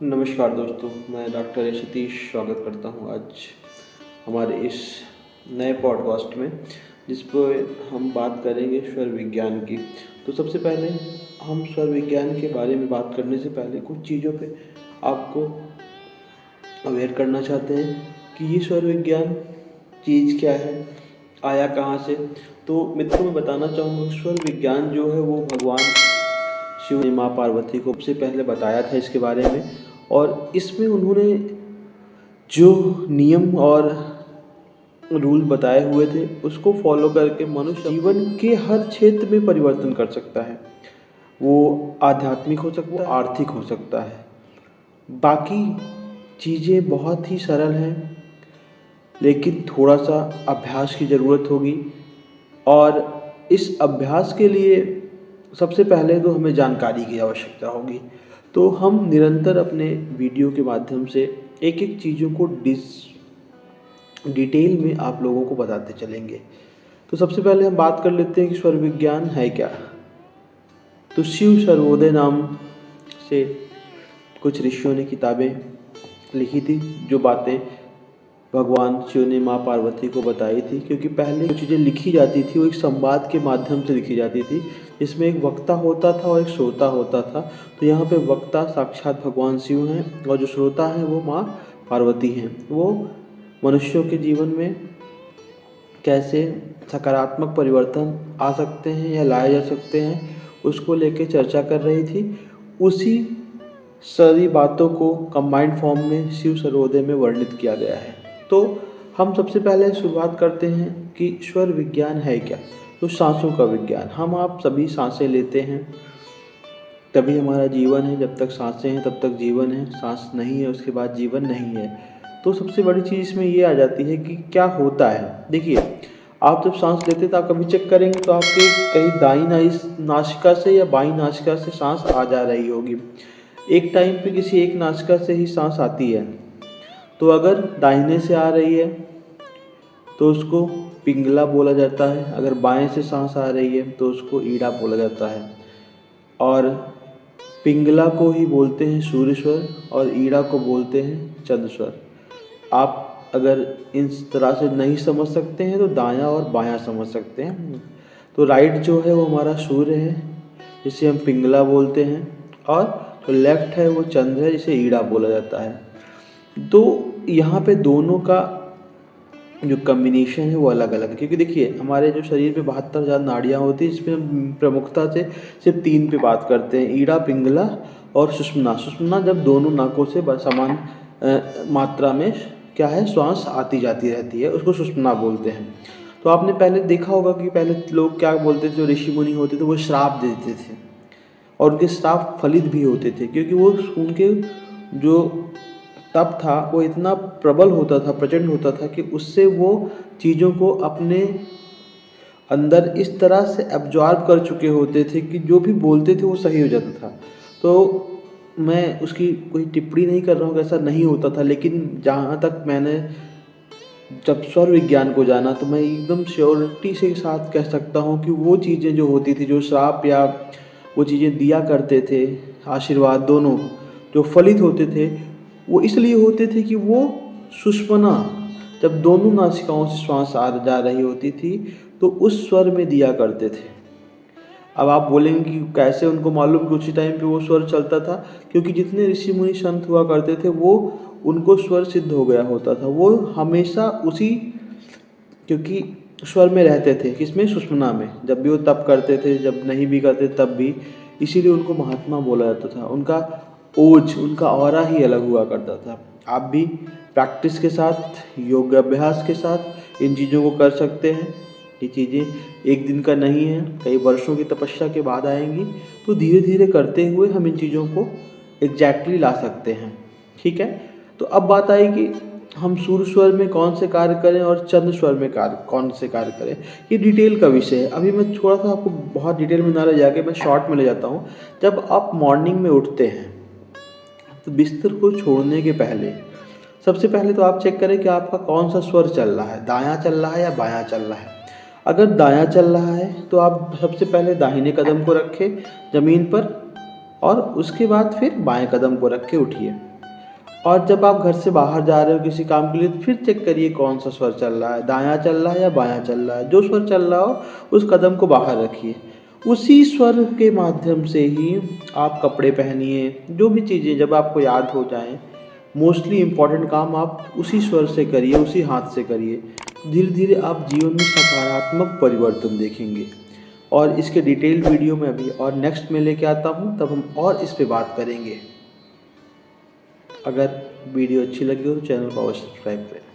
नमस्कार दोस्तों, मैं डॉक्टर सतीश स्वागत करता हूँ आज हमारे इस नए पॉडकास्ट में, जिस पर हम बात करेंगे स्वर विज्ञान की। तो सबसे पहले हम स्वर विज्ञान के बारे में बात करने से पहले कुछ चीज़ों पे आपको अवेयर करना चाहते हैं कि ये स्वर विज्ञान चीज़ क्या है, आया कहाँ से। तो मित्रों, मैं बताना चाहूँगा स्वर विज्ञान जो है वो भगवान शिव ने माँ पार्वती को सबसे पहले बताया था इसके बारे में। और इसमें उन्होंने जो नियम और रूल बताए हुए थे उसको फॉलो करके मनुष्य जीवन के हर क्षेत्र में परिवर्तन कर सकता है। वो आध्यात्मिक हो सकता है, वो आर्थिक हो सकता है। बाकी चीज़ें बहुत ही सरल हैं, लेकिन थोड़ा सा अभ्यास की ज़रूरत होगी। और इस अभ्यास के लिए सबसे पहले तो हमें जानकारी की आवश्यकता होगी। तो हम निरंतर अपने वीडियो के माध्यम से एक एक चीज़ों को डिटेल में आप लोगों को बताते चलेंगे। तो सबसे पहले हम बात कर लेते हैं कि स्वर विज्ञान है क्या। तो शिव सर्वोदय नाम से कुछ ऋषियों ने किताबें लिखी थी, जो बातें भगवान शिव ने माँ पार्वती को बताई थी। क्योंकि पहले जो चीज़ें लिखी जाती थी वो एक संवाद के माध्यम से लिखी जाती थी, जिसमें एक वक्ता होता था और एक श्रोता होता था। तो यहाँ पे वक्ता साक्षात भगवान शिव हैं और जो श्रोता हैं वो माँ पार्वती हैं। वो मनुष्यों के जीवन में कैसे सकारात्मक परिवर्तन आ सकते हैं या लाए जा सकते हैं, उसको लेके चर्चा कर रही थी। उसी सारी बातों को कंबाइंड फॉर्म में शिव सर्वोदय में वर्णित किया गया है। तो हम सबसे पहले शुरुआत करते हैं कि स्वर विज्ञान है क्या। तो सांसों का विज्ञान। हम आप सभी सांसें लेते हैं, तभी हमारा जीवन है। जब तक सांसें हैं तब तक जीवन है, सांस नहीं है उसके बाद जीवन नहीं है। तो सबसे बड़ी चीज़ इसमें ये आ जाती है कि क्या होता है। देखिए, आप जब सांस लेते हैं तो आप कभी चेक करेंगे तो आपके कहीं दाई नासिका से या बाई नासिका से सांस आ जा रही होगी। एक टाइम पे किसी एक नासिका से ही सांस आती है। तो अगर दाहिने से आ रही है तो उसको पिंगला बोला जाता है, अगर बाएं से सांस आ रही है तो उसको ईड़ा बोला जाता है। और पिंगला को ही बोलते हैं सूर्य स्वर और ईड़ा को बोलते हैं चंद्र स्वर। आप अगर इस तरह से नहीं समझ सकते हैं तो दायां और बायां समझ सकते हैं। तो राइट जो है वो हमारा सूर्य है, जिसे हम पिंगला बोलते हैं, और जो लेफ्ट है वो चंद्र है, जिसे ईड़ा बोला जाता है। तो यहाँ पे दोनों का जो कम्बिनेशन है वो अलग अलग है। क्योंकि देखिए, हमारे जो शरीर में 72,000 नाड़ियाँ होती हैं, इसमें हम प्रमुखता से सिर्फ 3 पे बात करते हैं, ईड़ा, पिंगला और सुषुम्ना। सुषुम्ना जब दोनों नाकों से समान मात्रा में क्या है श्वास आती जाती रहती है, उसको सुषुम्ना बोलते हैं। तो आपने पहले देखा होगा कि पहले लोग क्या बोलते थे, जो ऋषि मुनि होते थे वो श्राप देते थे, और उनके श्राप फलित भी होते थे। क्योंकि वो उनके जो तप था वो इतना प्रबल होता था, प्रचंड होता था, कि उससे वो चीज़ों को अपने अंदर इस तरह से एब्जॉर्ब कर चुके होते थे कि जो भी बोलते थे वो सही हो जाता था। तो मैं उसकी कोई टिप्पणी नहीं कर रहा हूँ कि ऐसा नहीं होता था, लेकिन जहाँ तक मैंने जब स्वर विज्ञान को जाना तो मैं एकदम श्योरिटी से साथ कह सकता हूँ कि वो चीज़ें जो होती थी, जो श्राप या वो चीज़ें दिया करते थे, आशीर्वाद दोनों जो फलित होते थे, वो इसलिए होते थे कि वो सुषुम्ना जब दोनों नासिकाओं से श्वास आ जा रही होती थी तो उस स्वर में दिया करते थे। अब आप बोलेंगे कि कैसे उनको मालूम कि उसी टाइम पे वो स्वर चलता था। क्योंकि जितने ऋषि मुनि संत हुआ करते थे वो उनको स्वर सिद्ध हो गया होता था, वो हमेशा उसी क्योंकि स्वर में रहते थे, किसमें, सुषुम्ना में। जब भी वो तप करते थे, जब नहीं भी करते तब भी, इसीलिए उनको महात्मा बोला जाता था। उनका ओज, उनका ऑरा ही अलग हुआ करता था। आप भी प्रैक्टिस के साथ, योगाभ्यास के साथ इन चीज़ों को कर सकते हैं। ये चीज़ें एक दिन का नहीं है, कई वर्षों की तपस्या के बाद आएंगी। तो धीरे धीरे करते हुए हम इन चीज़ों को एग्जैक्टली ला सकते हैं। ठीक है। तो अब बात आई कि हम सूर्य स्वर में कौन से कार्य करें और चंद्र स्वर में कौन से कार्य करें। ये डिटेल का विषय है। अभी मैं थोड़ा सा आपको बहुत डिटेल में ना ले जाके मैं शॉर्ट में ले जाता हूँ। जब आप मॉर्निंग में उठते हैं तो बिस्तर को छोड़ने के पहले सबसे पहले तो आप चेक करें कि आपका कौन सा स्वर चल रहा है, दायां चल रहा है या बायां चल रहा है। अगर दायां चल रहा है तो आप सबसे पहले दाहिने कदम को रखें ज़मीन पर और उसके बाद फिर बाएं कदम को रख के उठिए। और जब आप घर से बाहर जा रहे हो किसी काम के लिए तो फिर चेक करिए कौन सा स्वर चल रहा है, दायां चल रहा है या बायां चल रहा है। जो स्वर चल रहा हो उस कदम को बाहर रखिए। उसी स्वर के माध्यम से ही आप कपड़े पहनिए, जो भी चीज़ें जब आपको याद हो जाएं, मोस्टली इम्पॉर्टेंट काम आप उसी स्वर से करिए, उसी हाथ से करिए। धीरे धीरे आप जीवन में सकारात्मक परिवर्तन देखेंगे। और इसके डिटेल वीडियो में अभी और नेक्स्ट में लेके आता हूँ, तब हम और इस पे बात करेंगे। अगर वीडियो अच्छी लगी हो तो चैनल को अवश्य सब्सक्राइब करें।